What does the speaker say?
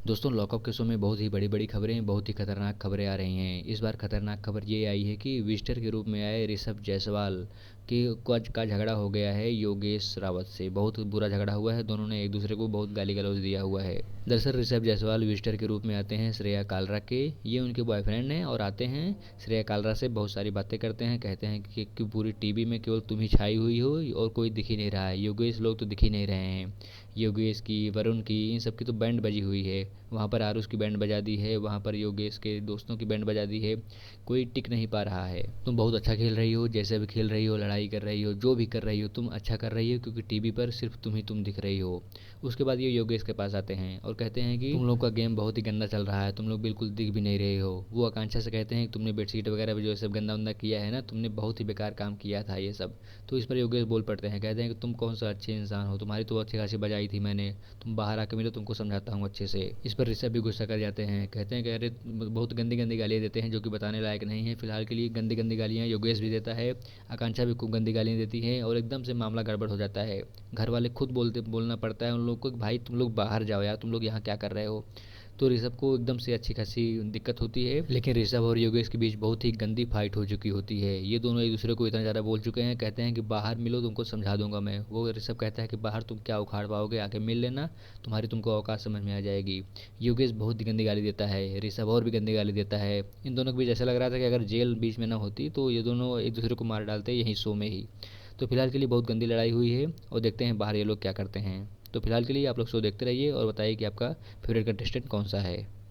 दोस्तों लॉकअप के शो में बहुत ही बड़ी-बड़ी खबरें, बहुत ही खतरनाक खबरें आ रही हैं। इस बार खतरनाक खबर ये आई है कि विजिटर के रूप में आए ऋषभ जायसवाल की का झगड़ा हो गया है योगेश रावत से। बहुत बुरा झगड़ा हुआ है, दोनों ने एक दूसरे को बहुत गाली-गलौज दिया हुआ है। दरअसल ऋषभ जायसवाल विजिटर के रूप में आते हैं श्रेया कालरा के, ये उनके बॉयफ्रेंड हैं और आते हैं श्रेया कालरा से बहुत सारी बातें करते हैं, कहते हैं कि पूरी टीवी में केवल तुम ही छाई हुई हो और कोई दिख ही नहीं रहा है, योगेश लोग तो दिख ही नहीं रहे हैं। योगेश की, वरुण की, इन सब की तो बैंड बजी हुई है। वहाँ पर आरुष की बैंड बजा दी है, वहाँ पर योगेश के दोस्तों की बैंड बजा दी है, कोई टिक नहीं पा रहा है। तुम बहुत अच्छा खेल रही हो, जैसे भी खेल रही हो, लड़ाई कर रही हो, जो भी कर रही हो तुम अच्छा कर रही हो, क्योंकि टीवी पर सिर्फ तुम ही तुम दिख रही हो। उसके बाद ये योगेश के पास आते हैं और कहते हैं कि तुम लोग का गेम बहुत ही गंदा चल रहा है, तुम लोग बिल्कुल दिख भी नहीं रहे हो। वो आकांक्षा से कहते हैं कि तुमने बेडशीट वगैरह भी जो सब गंदा उंदा किया है ना, तुमने बहुत ही बेकार काम किया था ये सब। तो इस पर योगेश बोल पड़ते हैं, कहते हैं कि तुम कौन सा अच्छे इंसान हो, तुम्हारी तो अच्छी खासी बजाई थी मैंने, तुम बाहर आके मिलो, तुमको समझाता हूँ अच्छे से। इस पर ऋषभ भी गुस्सा कर जाते हैं, कहते हैं कि अरे बहुत गंदी गंदी गालियाँ देते हैं जो कि बताने लायक नहीं है। फिलहाल के लिए गंदी गंदी गालियाँ योगेश भी देता है, आकांक्षा भी खूब गंदी गालियाँ देती है और एकदम से मामला गड़बड़ हो जाता है। घर वाले खुद बोलना पड़ता है उन लोग को कि भाई तुम लोग बाहर जाओ यार, तुम लोग यहाँ क्या कर रहे हो। तो ऋषभ को एकदम से अच्छी खासी दिक्कत होती है, लेकिन ऋषभ और योगेश के बीच बहुत ही गंदी फाइट हो चुकी होती है। ये दोनों एक दूसरे को इतना ज़्यादा बोल चुके हैं, कहते हैं कि बाहर मिलो, तुमको समझा दूंगा मैं। वो ऋषभ कहता है कि बाहर तुम क्या उखाड़ पाओगे, आके मिल लेना, तुम्हारी तुमको औकात समझ में आ जाएगी। योगेश बहुत ही गंदी गाली देता है, ऋषभ और भी गंदी गाली देता है। इन दोनों के बीच ऐसा लग रहा था कि अगर जेल बीच में ना होती तो ये दोनों एक दूसरे को मार डालते यहीं शो में ही। तो फिलहाल के लिए बहुत गंदी लड़ाई हुई है और देखते हैं बाहर ये लोग क्या करते हैं। तो फिलहाल के लिए आप लोग शो देखते रहिए और बताइए कि आपका फेवरेट कंटेस्टेंट कौन सा है।